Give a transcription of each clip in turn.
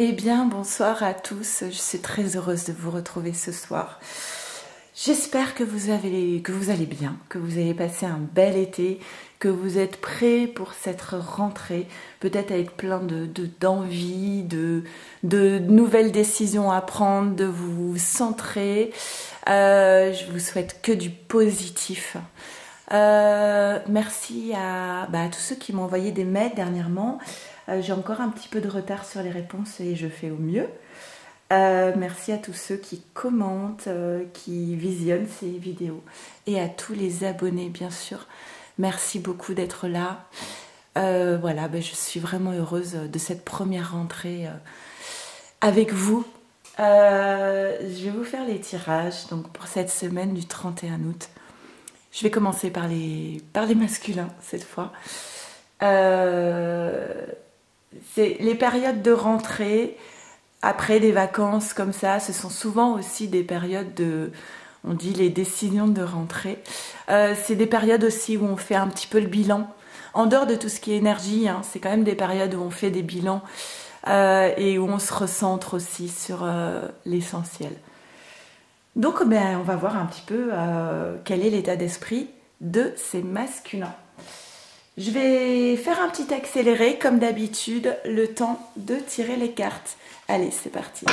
Eh bien, bonsoir à tous. Je suis très heureuse de vous retrouver ce soir. J'espère que vous allez bien, que vous avez passé un bel été, que vous êtes prêts pour cette rentrée, peut-être avec plein d'envie, de nouvelles décisions à prendre, de vous centrer. Je vous souhaite que du positif. Merci à tous ceux qui m'ont envoyé des mails dernièrement. J'ai encore un petit peu de retard sur les réponses et je fais au mieux. Merci à tous ceux qui commentent, qui visionnent ces vidéos et à tous les abonnés bien sûr. Merci beaucoup d'être là. Je suis vraiment heureuse de cette première rentrée avec vous. Je vais vous faire les tirages donc pour cette semaine du 31 août. Je vais commencer par les masculins cette fois. C'est les périodes de rentrée, après des vacances comme ça, ce sont souvent aussi des périodes on dit les décisions de rentrée. C'est des périodes aussi où on fait un petit peu le bilan. En dehors de tout ce qui est énergie, c'est quand même des périodes où on fait des bilans et où on se recentre aussi sur l'essentiel. Donc on va voir un petit peu quel est l'état d'esprit de ces masculins. Je vais faire un petit accéléré comme d'habitude, le temps de tirer les cartes. Allez, c'est parti.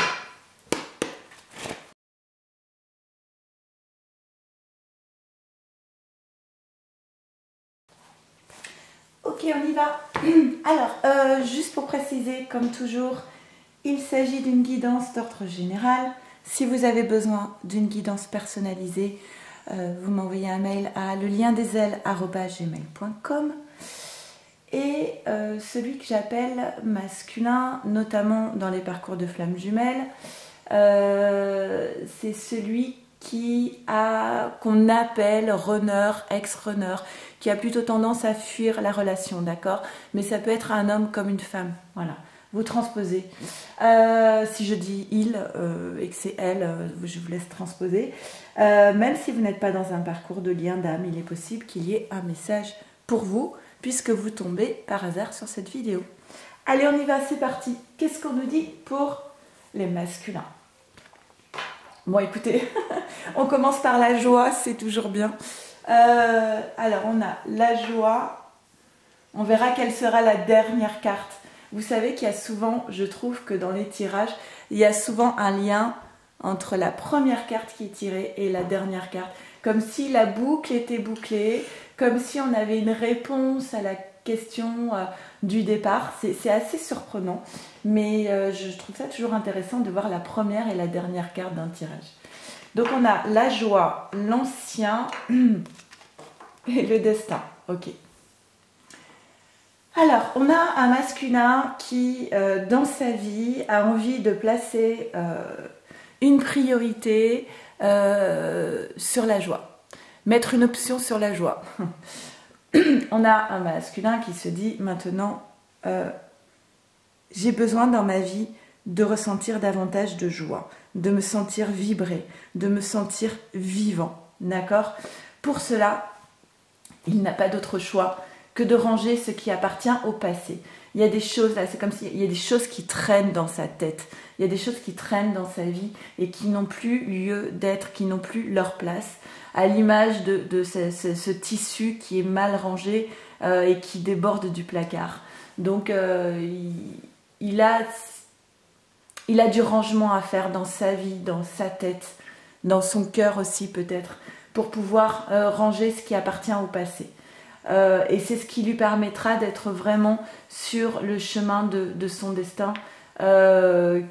Ok, on y va. Alors, juste pour préciser, comme toujours, il s'agit d'une guidance d'ordre général. Si vous avez besoin d'une guidance personnalisée, vous m'envoyez un mail à leliendesailes@gmail.com. Et celui que j'appelle masculin, notamment dans les parcours de flammes jumelles, c'est celui qu'on appelle runner, ex-runner, qui a plutôt tendance à fuir la relation, d'accord? Mais ça peut être un homme comme une femme, voilà. Vous transposez. Si je dis il et que c'est elle, je vous laisse transposer. Même si vous n'êtes pas dans un parcours de lien d'âme, il est possible qu'il y ait un message pour vous, puisque vous tombez par hasard sur cette vidéo. Allez, on y va, c'est parti. Qu'est-ce qu'on nous dit pour les masculins? Bon, écoutez, on commence par la joie, c'est toujours bien. Alors, on a la joie. On verra quelle sera la dernière carte. Vous savez qu'il y a souvent, je trouve que dans les tirages, il y a souvent un lien entre la première carte qui est tirée et la dernière carte. Comme si la boucle était bouclée, comme si on avait une réponse à la question du départ. C'est assez surprenant, mais je trouve ça toujours intéressant de voir la première et la dernière carte d'un tirage. Donc on a la joie, l'ancien et le destin. Ok. Alors, on a un masculin qui, dans sa vie, a envie de placer une priorité sur la joie. Mettre une option sur la joie. On a un masculin qui se dit maintenant, j'ai besoin dans ma vie de ressentir davantage de joie, de me sentir vibrer, de me sentir vivant. D'accord? Pour cela, il n'a pas d'autre choix que de ranger ce qui appartient au passé. Il y a des choses, là, c'est comme s'il y a des choses qui traînent dans sa tête. Il y a des choses qui traînent dans sa vie et qui n'ont plus lieu d'être, qui n'ont plus leur place. À l'image de ce tissu qui est mal rangé et qui déborde du placard. Donc, il a du rangement à faire dans sa vie, dans sa tête, dans son cœur aussi peut-être, pour pouvoir ranger ce qui appartient au passé. Et c'est ce qui lui permettra d'être vraiment sur le chemin de son destin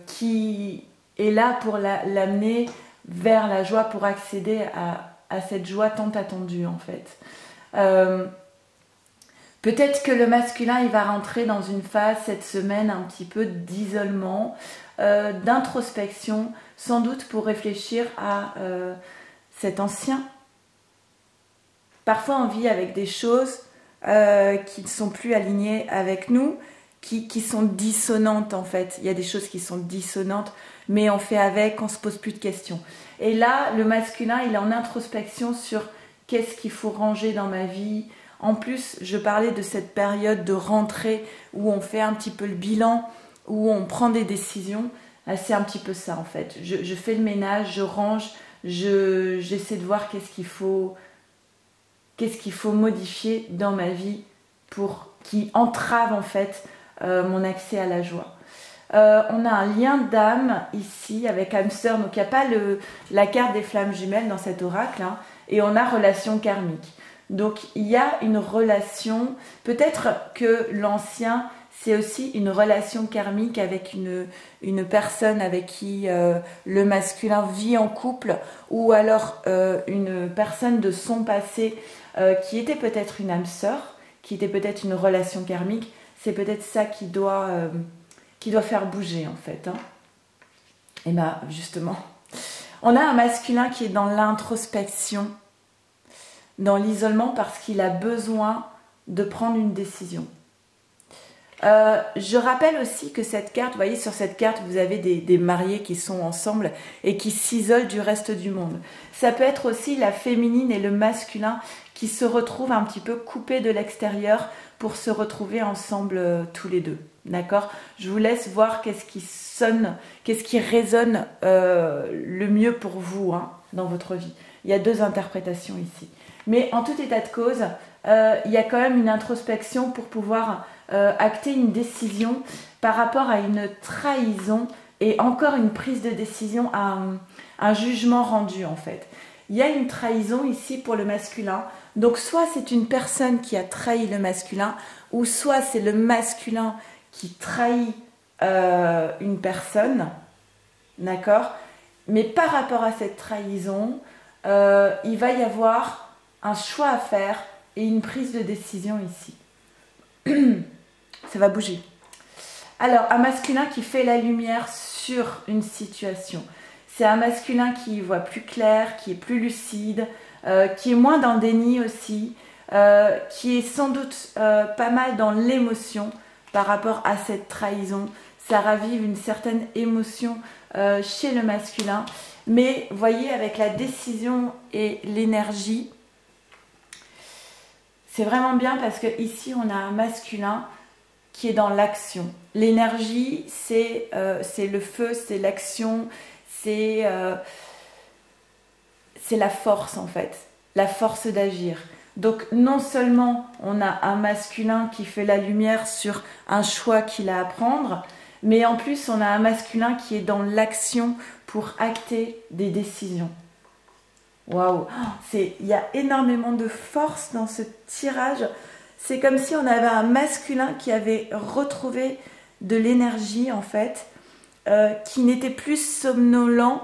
qui est là pour l'amener vers la joie, pour accéder à cette joie tant attendue en fait. Peut-être que le masculin il va rentrer dans une phase cette semaine un petit peu d'isolement, d'introspection, sans doute pour réfléchir à cet ancien. Parfois on vit avec des choses qui ne sont plus alignées avec nous, qui sont dissonantes en fait. Il y a des choses qui sont dissonantes, mais on fait avec, on ne se pose plus de questions. Et là, le masculin, il est en introspection sur qu'est-ce qu'il faut ranger dans ma vie. En plus, je parlais de cette période de rentrée où on fait un petit peu le bilan, où on prend des décisions, c'est un petit peu ça en fait. Je fais le ménage, je range, j'essaie de voir qu'est-ce qu'il faut modifier dans ma vie qui entrave en fait mon accès à la joie. On a un lien d'âme ici avec hamster, donc il n'y a pas la carte des flammes jumelles dans cet oracle, hein, et on a relation karmique. Donc il y a une relation, peut-être que l'ancien, c'est aussi une relation karmique avec une personne avec qui le masculin vit en couple, ou alors une personne de son passé qui était peut-être une âme sœur, qui était peut-être une relation karmique. C'est peut-être ça qui doit faire bouger en fait. Hein. Et bien justement, on a un masculin qui est dans l'introspection, dans l'isolement parce qu'il a besoin de prendre une décision. Je rappelle aussi que cette carte, vous voyez sur cette carte vous avez des mariés qui sont ensemble et qui s'isolent du reste du monde. Ça peut être aussi la féminine et le masculin qui se retrouvent un petit peu coupés de l'extérieur pour se retrouver ensemble tous les deux. D'accord ? Je vous laisse voir qu'est-ce qui résonne le mieux pour vous hein, dans votre vie. Il y a 2 interprétations ici. Mais en tout état de cause, il y a quand même une introspection pour pouvoir acter une décision par rapport à une trahison et encore une prise de décision, un jugement rendu en fait. Il y a une trahison ici pour le masculin. Donc soit c'est une personne qui a trahi le masculin, ou soit c'est le masculin qui trahit une personne, d'accord ? Mais par rapport à cette trahison, il va y avoir un choix à faire et une prise de décision ici. Ça va bouger. Alors, un masculin qui fait la lumière sur une situation. C'est un masculin qui voit plus clair, qui est plus lucide, qui est moins dans le déni aussi, qui est sans doute pas mal dans l'émotion par rapport à cette trahison. Ça ravive une certaine émotion chez le masculin. Mais voyez, avec la décision et l'énergie, c'est vraiment bien parce que ici on a un masculin qui est dans l'action. L'énergie, c'est le feu, c'est l'action, c'est la force en fait, la force d'agir. Donc non seulement on a un masculin qui fait la lumière sur un choix qu'il a à prendre, mais en plus on a un masculin qui est dans l'action pour acter des décisions. Waouh, il y a énormément de force dans ce tirage. C'est comme si on avait un masculin qui avait retrouvé de l'énergie en fait, qui n'était plus somnolent.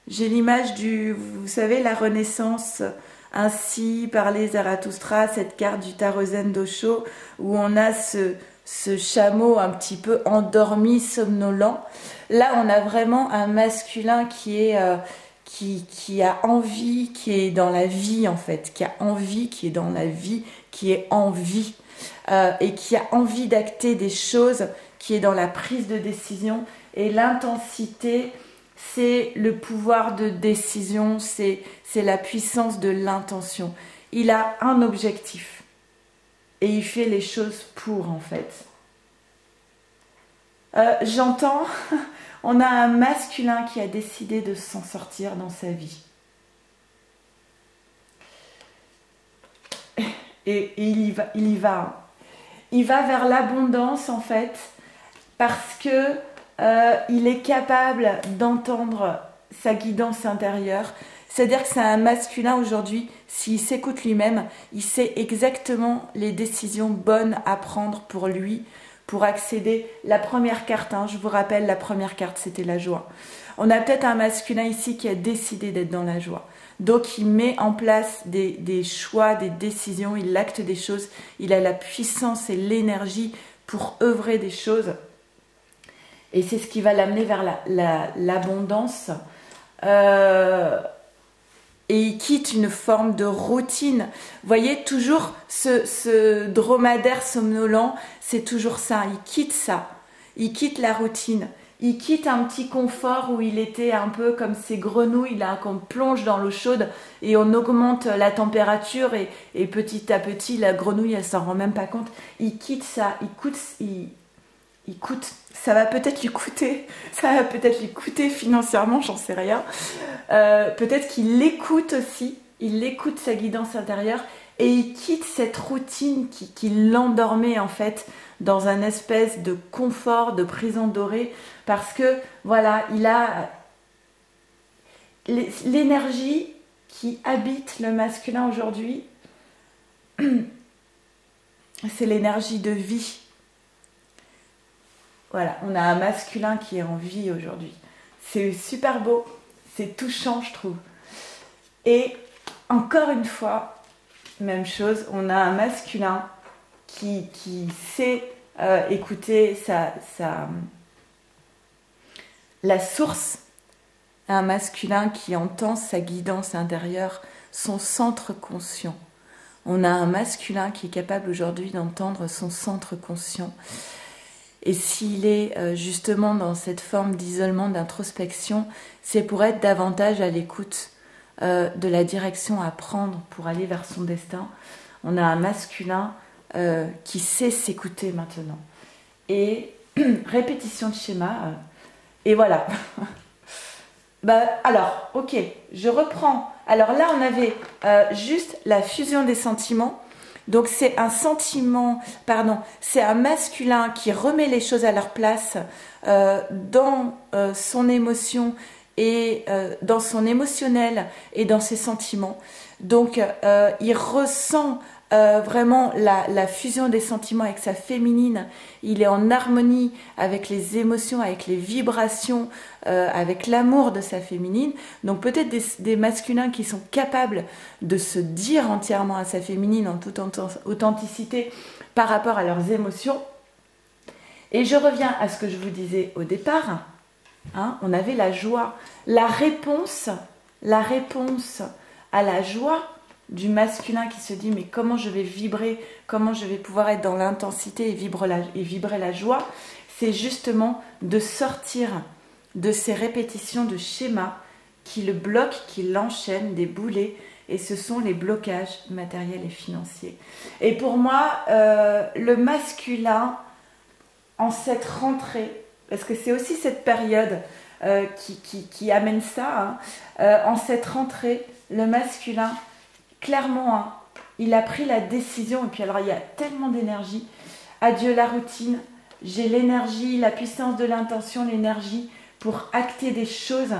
J'ai l'image vous savez, la Renaissance, ainsi parlait Zarathustra, cette carte du tarot Zen d'Osho, où on a ce chameau un petit peu endormi, somnolent. Là, on a vraiment un masculin qui a envie, qui est dans la vie en fait, qui a envie, qui est dans la vie, qui est en vie et qui a envie d'acter des choses, qui est dans la prise de décision. Et l'intensité, c'est le pouvoir de décision, c'est la puissance de l'intention. Il a un objectif et il fait les choses pour en fait. J'entends, on a un masculin qui a décidé de s'en sortir dans sa vie. Et il y va. Il va vers l'abondance en fait, parce que il est capable d'entendre sa guidance intérieure. C'est-à-dire que c'est un masculin aujourd'hui, s'il s'écoute lui-même, il sait exactement les décisions bonnes à prendre pour lui, pour accéder. La première carte, hein, je vous rappelle, la première carte, c'était la joie. On a peut-être un masculin ici qui a décidé d'être dans la joie. Donc, il met en place des choix, des décisions, il acte des choses. Il a la puissance et l'énergie pour œuvrer des choses. Et c'est ce qui va l'amener vers l'abondance. Et il quitte une forme de routine. Vous voyez, toujours ce dromadaire somnolent, c'est toujours ça. Il quitte ça. Il quitte la routine. Il quitte un petit confort où il était un peu comme ces grenouilles là qu'on plonge dans l'eau chaude et on augmente la température et petit à petit la grenouille elle s'en rend même pas compte. Il quitte ça. il coûte. Ça va peut-être lui coûter, financièrement, j'en sais rien. Peut-être qu'il l'écoute aussi, il écoute sa guidance intérieure et il quitte cette routine qui l'endormait en fait dans un espèce de confort, de prison dorée, parce que voilà, il a l'énergie qui habite le masculin aujourd'hui, c'est l'énergie de vie. Voilà, on a un masculin qui est en vie aujourd'hui. C'est super beau, c'est touchant, je trouve. Et encore une fois, même chose, on a un masculin qui sait écouter la source, un masculin qui entend sa guidance intérieure, son centre conscient. On a un masculin qui est capable aujourd'hui d'entendre son centre conscient. Et s'il est justement dans cette forme d'isolement, d'introspection, c'est pour être davantage à l'écoute de la direction à prendre pour aller vers son destin. On a un masculin qui sait s'écouter maintenant. Et répétition de schéma. Et voilà. Alors, ok, je reprends. Alors là, on avait juste la fusion des sentiments. Donc c'est un c'est un masculin qui remet les choses à leur place dans son émotion et dans son émotionnel et dans ses sentiments. Donc il ressent vraiment la fusion des sentiments avec sa féminine. Il est en harmonie avec les émotions, avec les vibrations, avec l'amour de sa féminine. Donc peut-être des masculins qui sont capables de se dire entièrement à sa féminine en toute authenticité par rapport à leurs émotions. Et je reviens à ce que je vous disais au départ. Hein, on avait la joie. La réponse à la joie du masculin qui se dit mais comment je vais vibrer, comment je vais pouvoir être dans l'intensité et vibrer la joie, c'est justement de sortir de ces répétitions de schémas qui le bloquent, qui l'enchaînent, des boulets, et ce sont les blocages matériels et financiers. Et pour moi, le masculin, en cette rentrée, parce que c'est aussi cette période qui amène ça, hein, en cette rentrée, le masculin, clairement, hein, il a pris la décision, et puis alors il y a tellement d'énergie, adieu la routine, j'ai l'énergie, la puissance de l'intention, l'énergie pour acter des choses,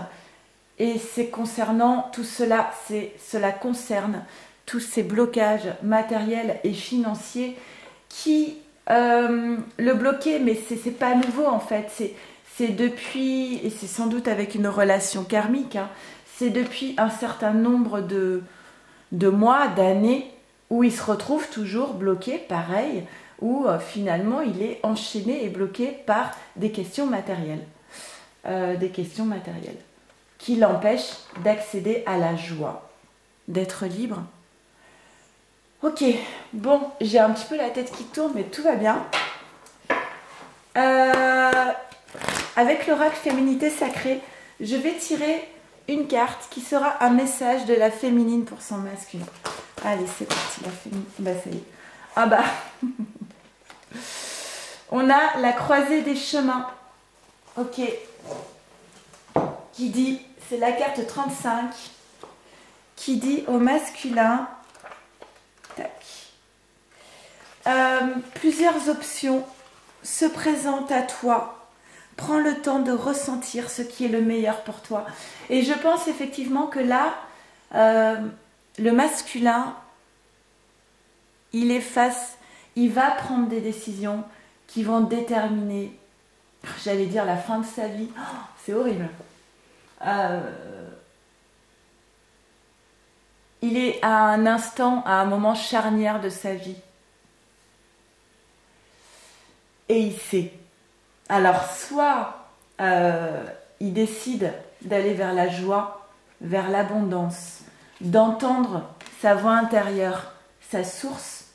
et c'est concernant tout cela, cela concerne tous ces blocages matériels et financiers qui le bloquaient, mais c'est pas nouveau en fait, c'est depuis, et c'est sans doute avec une relation karmique, hein, c'est depuis un certain nombre de mois, d'années, où il se retrouve toujours bloqué, pareil, où finalement il est enchaîné et bloqué par des questions matérielles. Qui l'empêchent d'accéder à la joie, d'être libre. Ok, bon, j'ai un petit peu la tête qui tourne, mais tout va bien. Avec l'oracle Féminité Sacrée, je vais tirer une carte qui sera un message de la féminine pour son masculin. Allez, c'est parti, la féminine. Bah, ça y est. Ah bah. On a la croisée des chemins. Ok. Qui dit, c'est la carte 35, qui dit au masculin, tac, plusieurs options se présentent à toi. Prends le temps de ressentir ce qui est le meilleur pour toi. Et je pense effectivement que là, le masculin, il va prendre des décisions qui vont déterminer, j'allais dire, la fin de sa vie. Oh, c'est horrible. Il est à un instant, à un moment charnière de sa vie. Et il sait. Alors, soit il décide d'aller vers la joie, vers l'abondance, d'entendre sa voix intérieure, sa source,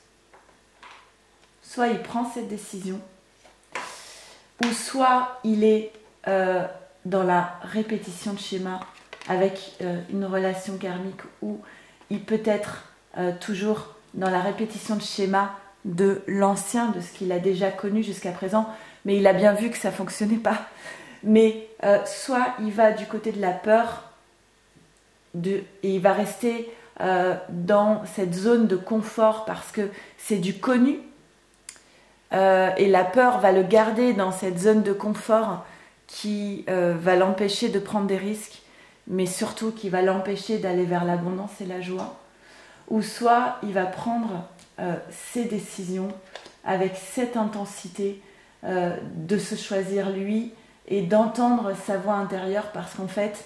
soit il prend cette décision, ou soit il est dans la répétition de schémas avec une relation karmique, où il peut être toujours dans la répétition de schémas de l'ancien, de ce qu'il a déjà connu jusqu'à présent, mais il a bien vu que ça ne fonctionnait pas. Mais soit il va du côté de la peur, et il va rester dans cette zone de confort parce que c'est du connu, et la peur va le garder dans cette zone de confort qui va l'empêcher de prendre des risques, mais surtout qui va l'empêcher d'aller vers l'abondance et la joie. Ou soit il va prendre ses décisions avec cette intensité de se choisir lui et d'entendre sa voix intérieure, parce qu'en fait,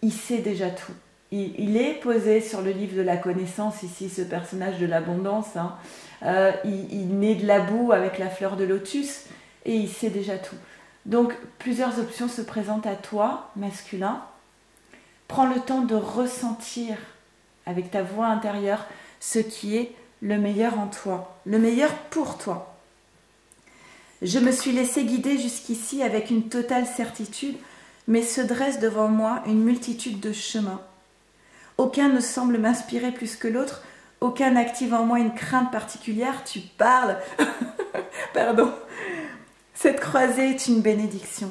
il sait déjà tout. Il est posé sur le livre de la connaissance, ici, ce personnage de l'abondance. Hein. Il naît de la boue avec la fleur de lotus et il sait déjà tout. Donc, plusieurs options se présentent à toi, masculin. Prends le temps de ressentir avec ta voix intérieure ce qui est le meilleur en toi, le meilleur pour toi. Je me suis laissé guider jusqu'ici avec une totale certitude, mais se dresse devant moi une multitude de chemins. Aucun ne semble m'inspirer plus que l'autre, aucun n'active en moi une crainte particulière. Tu parles. Pardon. Cette croisée est une bénédiction.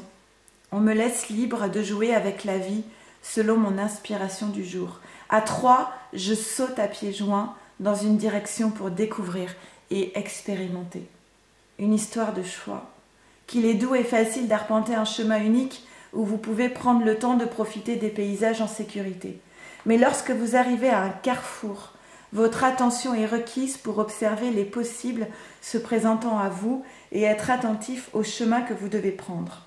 On me laisse libre de jouer avec la vie selon mon inspiration du jour. À 3, je saute à pieds joints dans une direction pour découvrir et expérimenter. Une histoire de choix. Qu'il est doux et facile d'arpenter un chemin unique où vous pouvez prendre le temps de profiter des paysages en sécurité. Mais lorsque vous arrivez à un carrefour, votre attention est requise pour observer les possibles se présentant à vous et être attentif au chemin que vous devez prendre.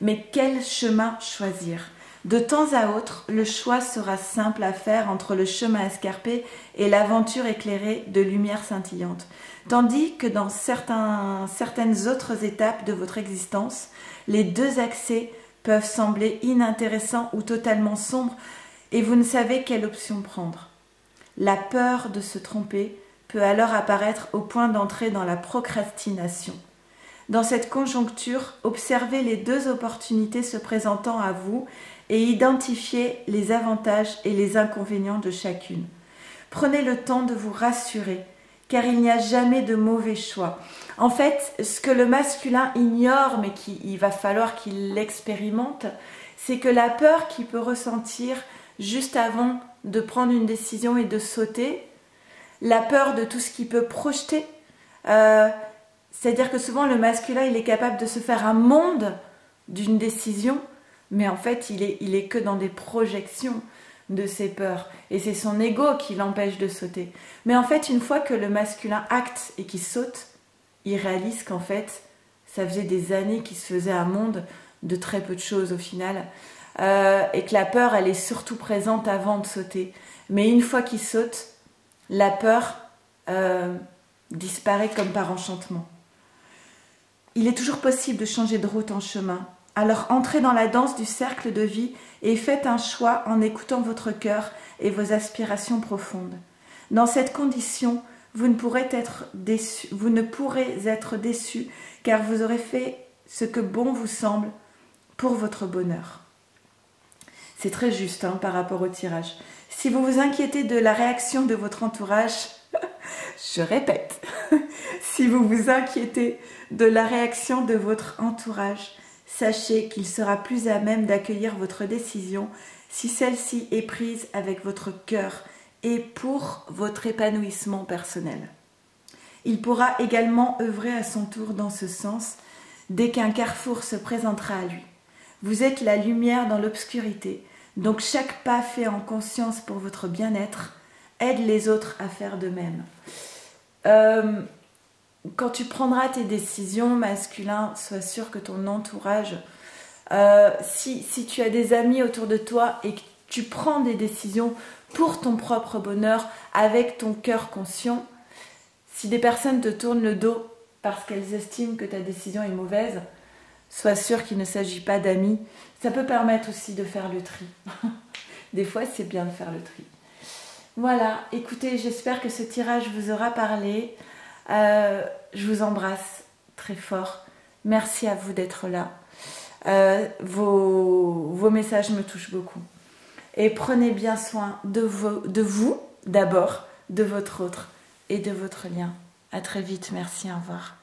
Mais quel chemin choisir ? De temps à autre, le choix sera simple à faire entre le chemin escarpé et l'aventure éclairée de lumière scintillante. Tandis que dans certaines autres étapes de votre existence, les deux accès peuvent sembler inintéressants ou totalement sombres et vous ne savez quelle option prendre. La peur de se tromper peut alors apparaître au point d'entrer dans la procrastination. Dans cette conjoncture, observez les deux opportunités se présentant à vous et identifiez les avantages et les inconvénients de chacune. Prenez le temps de vous rassurer, car il n'y a jamais de mauvais choix. En fait, ce que le masculin ignore, mais qu'il va falloir qu'il l'expérimente, c'est que la peur qu'il peut ressentir juste avant de prendre une décision et de sauter, la peur de tout ce qu'il peut projeter, c'est-à-dire que souvent le masculin il est capable de se faire un monde d'une décision, mais en fait il est que dans des projections de ses peurs, et c'est son ego qui l'empêche de sauter. Mais en fait, une fois que le masculin acte et qu'il saute, il réalise qu'en fait ça faisait des années qu'il se faisait un monde de très peu de choses au final, et que la peur elle est surtout présente avant de sauter. Mais une fois qu'il saute, la peur disparaît comme par enchantement. Il est toujours possible de changer de route en chemin. Alors entrez dans la danse du cercle de vie et faites un choix en écoutant votre cœur et vos aspirations profondes. Dans cette condition, vous ne pourrez être déçu car vous aurez fait ce que bon vous semble pour votre bonheur. C'est très juste par rapport au tirage. Si vous vous inquiétez de la réaction de votre entourage, je répète, si vous vous inquiétez de la réaction de votre entourage, sachez qu'il sera plus à même d'accueillir votre décision si celle-ci est prise avec votre cœur et pour votre épanouissement personnel. Il pourra également œuvrer à son tour dans ce sens dès qu'un carrefour se présentera à lui. Vous êtes la lumière dans l'obscurité, donc chaque pas fait en conscience pour votre bien-être aide les autres à faire de même. Quand tu prendras tes décisions, masculin, sois sûr que ton entourage, si tu as des amis autour de toi et que tu prends des décisions pour ton propre bonheur avec ton cœur conscient, si des personnes te tournent le dos parce qu'elles estiment que ta décision est mauvaise, sois sûr qu'il ne s'agit pas d'amis. Ça peut permettre aussi de faire le tri. Des fois, c'est bien de faire le tri. Voilà, écoutez, j'espère que ce tirage vous aura parlé. Je vous embrasse très fort. Merci à vous d'être là. Vos messages me touchent beaucoup. Et prenez bien soin de vous d'abord, de votre autre et de votre lien. À très vite, merci, au revoir.